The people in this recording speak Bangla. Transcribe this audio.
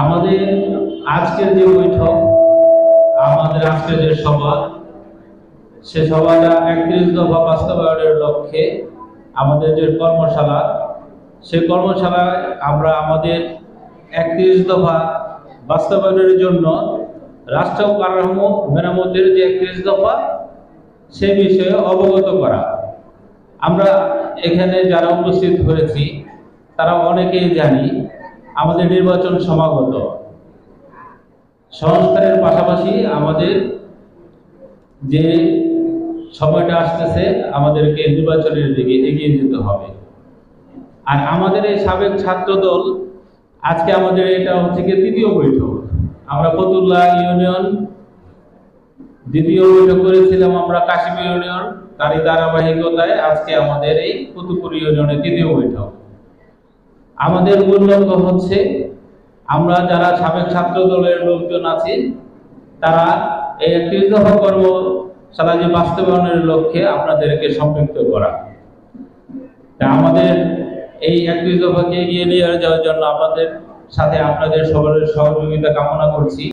আমাদের আজকের যে বৈঠক, আমাদের আজকের যে সভা, সে সভাটা 31 দফা বাস্তবায়নের লক্ষ্যে আমাদের যে কর্মশালা, সে কর্মশালায় আমরা আমাদের 31 দফা বাস্তবায়নের জন্য রাষ্ট্র কাঠামো মেরামতের যে 31 দফা, সে বিষয়ে অবগত করা। আমরা এখানে যারা উপস্থিত হয়েছি তারা অনেকেই জানি আমাদের নির্বাচন সমাগত। সংস্কারের পাশাপাশি আমাদের যে সময়টা আসতেছে, আমাদেরকে নির্বাচনের দিকে এগিয়ে যেতে হবে। আর আমাদের এই সাবেক ছাত্র দল, আজকে আমাদের এটা হচ্ছে কি তৃতীয় বৈঠক। আমরা ফতুল্লাহ ইউনিয়ন দ্বিতীয় বৈঠক করেছিলাম, আমরা কাশিম ইউনিয়ন, তারই ধারাবাহিকতায় আজকে আমাদের এই কুতুবপুর ইউনিয়নের তৃতীয় বৈঠক। আমাদের মূল লক্ষ্য হচ্ছে আমরা যারা সাবেক ছাত্র দলের লোকজন আছি, তারা এই 31 দফা কর্মশালা যে বাস্তবায়নের লক্ষ্যে আপনাদেরকে সম্পৃক্ত করা। আমাদের এই 31 দফাকে এগিয়ে নিয়ে যাওয়ার জন্য আপনাদের সাথে আপনাদের সবার সহযোগিতা কামনা করছি।